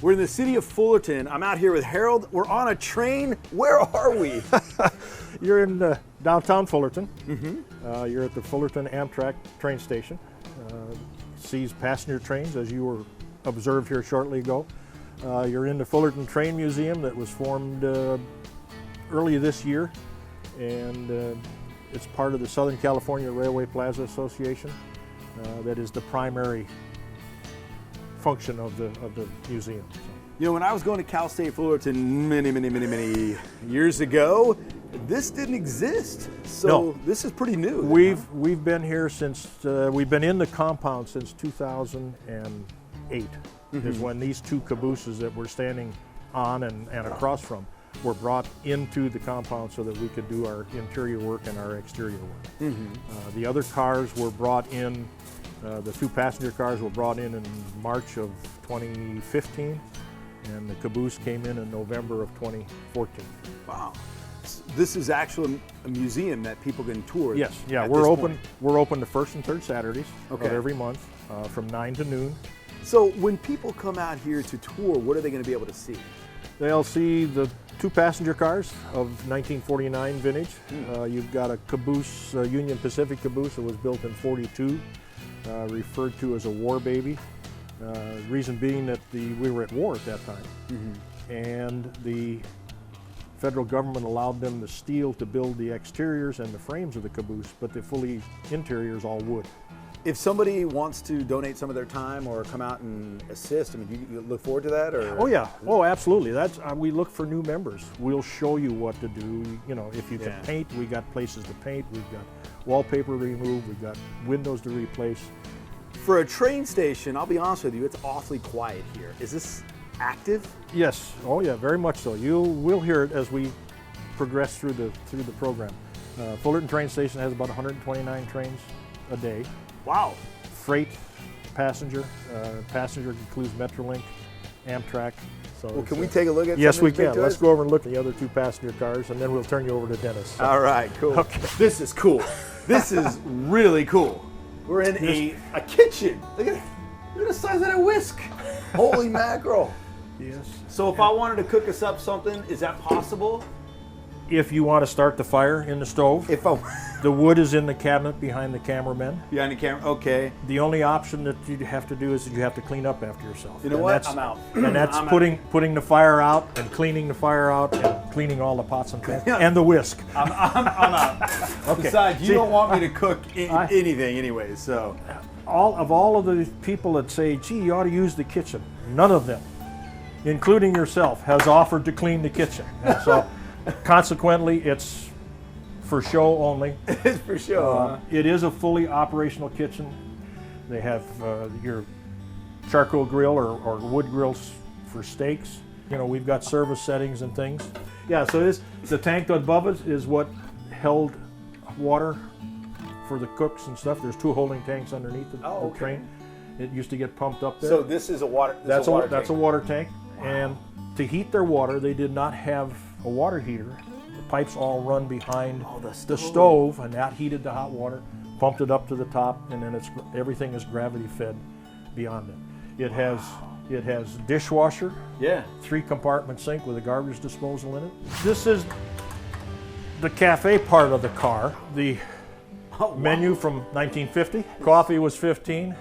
We're in the city of Fullerton. I'm out here with Harold. We're on a train. Where are we? You're in downtown Fullerton. You're at the Fullerton Amtrak train station. Sees passenger trains, as you were observed here shortly ago. You're in the Fullerton Train Museum that was formed early this year, and it's part of the Southern California Railway Plaza Association. That is the primary function of the museum. You know, when I was going to Cal State Fullerton many years ago, this didn't exist. So No. This is pretty new. We've been here since we've been in the compound since 2008. Is when these two cabooses that we're standing on and across from were brought into the compound so that we could do our interior work and our exterior work. The other cars were brought in. The two passenger cars were brought in March of 2015, and the caboose came in November of 2014. Wow. This is actually a museum that people can tour. Yes, yeah, at we're this open. point. We're open the first and third Saturdays of Okay. every month from 9 to noon. So when people come out here to tour, what are they going to be able to see? They'll see the two passenger cars of 1949 vintage. You've got a Caboose, Union Pacific Caboose that was built in '42, referred to as a war baby. Reason being that we were at war at that time, and the federal government allowed them the steel to build the exteriors and the frames of the caboose, but the fully interiors all wood. If somebody wants to donate some of their time or come out and assist, I mean, do you look forward to that? Or? Oh yeah, oh absolutely. That's we look for new members. We'll show you what to do. You know, if you can paint, we got places to paint. We've got wallpaper to remove. We've got windows to replace. For a train station, I'll be honest with you, it's awfully quiet here. Is this active? Yes. Oh yeah, very much so. We'll hear it as we progress through the program. Fullerton train station has about 129 trains a day. Wow. Freight, passenger. Passenger includes Metrolink, Amtrak. So Well, can we take a look at Yes, some we of these big can. Let's toys? go over and look at the other two passenger cars, and then we'll turn you over to Dennis. All right, cool. Okay. This is cool. This is really cool. We're in a kitchen. Look at the size of that whisk. Holy mackerel. Yes. So if I wanted to cook us up something, is that possible? If you want to start the fire in the stove, If I the wood is in the cabinet behind the cameramen. behind the camera, okay. The only option that you have to do is that you have to clean up after yourself. You know And what? that's- I'm out. And that's I'm out. putting the fire out and cleaning the fire out and cleaning all the pots and pans and the whisk. I'm out. Okay. Besides, you See, don't want me to cook anything anyway, so. all of the people that say, gee, you ought to use the kitchen, none of them, including yourself, has offered to clean the kitchen. And so consequently, it's for show only. It's for sure. It is a fully operational kitchen. They have your charcoal grill or wood grills for steaks. You know, we've got service settings and things. Yeah, so the tank above us is what held water for the cooks and stuff. There's two holding tanks underneath the okay. train. It used to get pumped up there. So this is a water. That's a water tank. And to heat their water, they did not have a water heater. The pipes all run behind the stove, and that heated the hot water, pumped it up to the top, and then everything is gravity fed beyond it. It has dishwasher, 3-compartment sink with a garbage disposal in it. This is the cafe part of the car. The menu from 1950. Coffee was 15.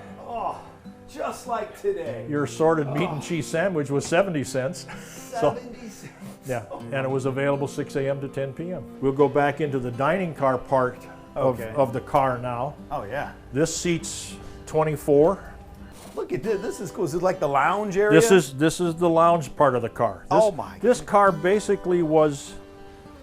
Just like today. Your assorted meat and cheese sandwich was 70 cents. 70 cents. Yeah, and it was available 6 a.m. to 10 p.m. We'll go back into the dining car part of the car now. Oh yeah. This seats 24. Look at this. This is cool. Is it like the lounge area? This is the lounge part of the car. This car basically was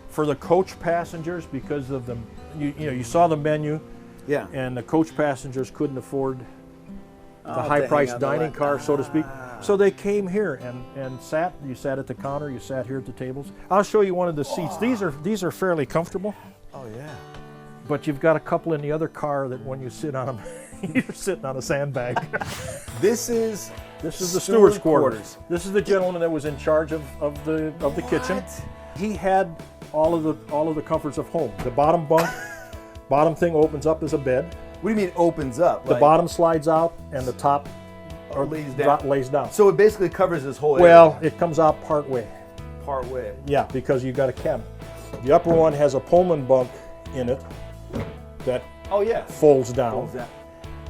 for the coach passengers because of the you saw the menu. Yeah. And the coach passengers couldn't afford the to hang high-priced out the dining way. car, so to speak. So they came here and sat. You sat at the counter. You sat here at the tables. I'll show you one of the seats. These are fairly comfortable. Oh yeah. But you've got a couple in the other car that when you sit on them, you're sitting on a sandbag. This is the steward's quarters. This is the gentleman that was in charge of the kitchen. He had all of the comforts of home. The bottom bunk, bottom thing opens up as a bed. What do you mean opens up? The bottom slides out and the top Or lays down. Lays down. So it basically covers this whole area. Well, it comes out part way. Part way. Yeah, because you've got a cabin. The upper one has a Pullman bunk in it that folds down. Folds down.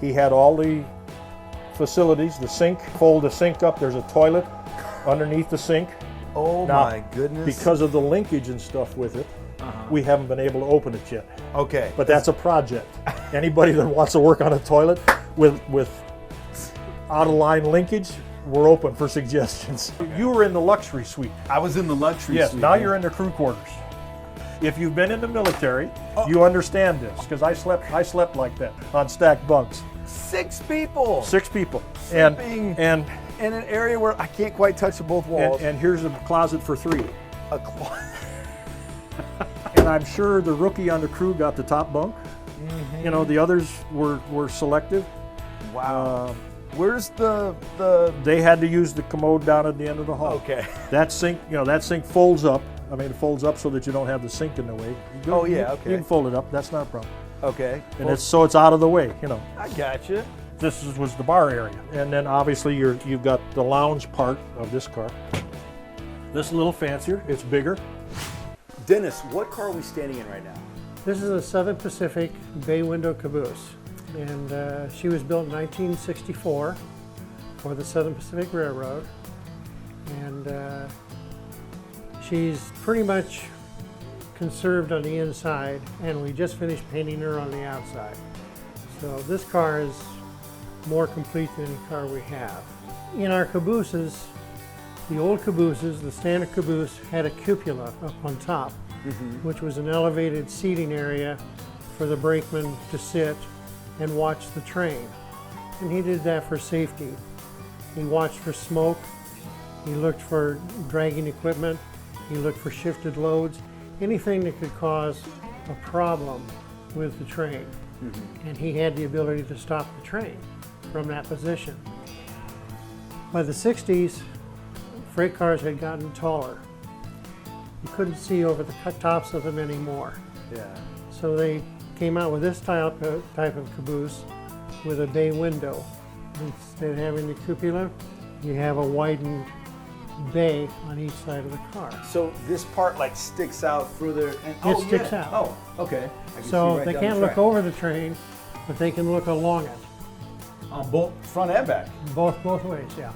He had all the facilities, the sink, fold the sink up, there's a toilet underneath the sink. Oh Now, my goodness. Because of the linkage and stuff with it, we haven't been able to open it yet. Okay. But that's a project. Anybody that wants to work on a toilet with out-of-line linkage, we're open for suggestions. You were in the luxury suite. I was in the luxury Yes, suite. now you're in the crew quarters. If you've been in the military, you understand this, because I slept like that on stacked bunks. 6 people. 6 people. Sleeping And in an area where I can't quite touch both walls. and here's a closet for 3. A closet. And I'm sure the rookie on the crew got the top bunk. You know, the others were selective. Wow. Where's the? They had to use the commode down at the end of the hall. Okay. That sink, that sink folds up. I mean, it folds up so that you don't have the sink in the way. Oh, yeah, okay. You can fold it up. That's not a problem. Okay. And it's out of the way. I gotcha. This was the bar area, and then obviously you've got the lounge part of this car. This a little fancier. It's bigger. Dennis, what car are we standing in right now? This is a Southern Pacific bay window caboose, and she was built in 1964 for the Southern Pacific Railroad, and she's pretty much conserved on the inside, and we just finished painting her on the outside. So this car is more complete than any car we have. In our cabooses, the old cabooses, the standard caboose had a cupola up on top, which was an elevated seating area for the brakeman to sit and watch the train. And he did that for safety. He watched for smoke, he looked for dragging equipment, he looked for shifted loads, anything that could cause a problem with the train. And he had the ability to stop the train from that position. By the 60s, freight cars had gotten taller. You couldn't see over the tops of them anymore. Yeah. So they came out with this type of caboose with a bay window. Instead of having the cupola, you have a widened bay on each side of the car. So this part like sticks out further. And, It sticks out. Oh, okay. I can see So right they down can't the look track. over the train, but they can look along it. On both front and back. Both ways, yeah.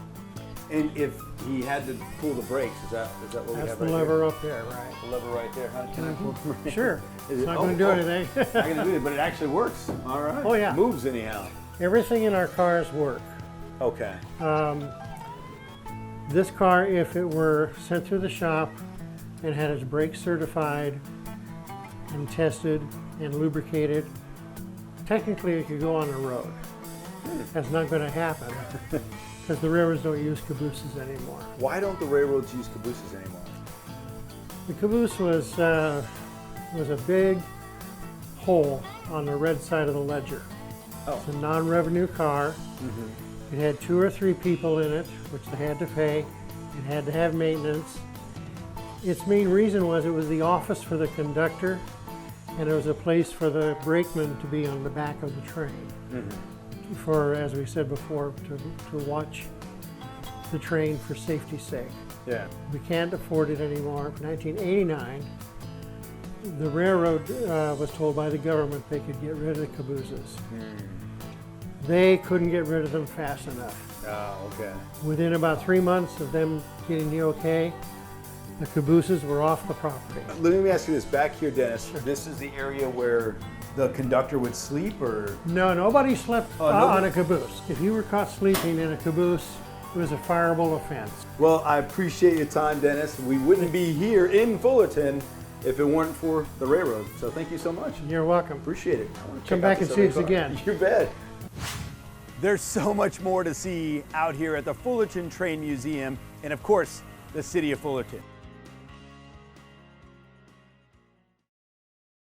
And if he had to pull the brakes, is that what we That's have the right lever up there, right? here? The lever right there, huh? Can I pull the brake? Sure. Is It's it- not going to do anything. Not gonna do it, but it actually works. All right. Oh, yeah. It moves anyhow. Everything in our cars work. Okay. This car, if it were sent through the shop and had its brakes certified and tested and lubricated, technically it could go on the road. That's not going to happen because the railroads don't use cabooses anymore. Why don't the railroads use cabooses anymore? The caboose was a big hole on the red side of the ledger. Oh. It's a non-revenue car. It had 2 or 3 people in it, which they had to pay. It had to have maintenance. Its main reason was it was the office for the conductor, and it was a place for the brakeman to be on the back of the train. For, as we said before, to watch the train for safety's sake. Yeah. We can't afford it anymore. In 1989, the railroad was told by the government they could get rid of the cabooses. They couldn't get rid of them fast enough. Oh, okay. Within about 3 months of them getting the okay, the cabooses were off the property. Let me ask you this. Back here, Dennis, this is the area where the conductor would sleep, or? No, nobody slept nobody? on a caboose. If you were caught sleeping in a caboose, it was a fireable offense. Well, I appreciate your time, Dennis. We wouldn't be here in Fullerton if it weren't for the railroad. So thank you so much. You're welcome. Appreciate it. I wanna check Come out back this and see other us car. again. You bet. There's so much more to see out here at the Fullerton Train Museum and, of course, the city of Fullerton.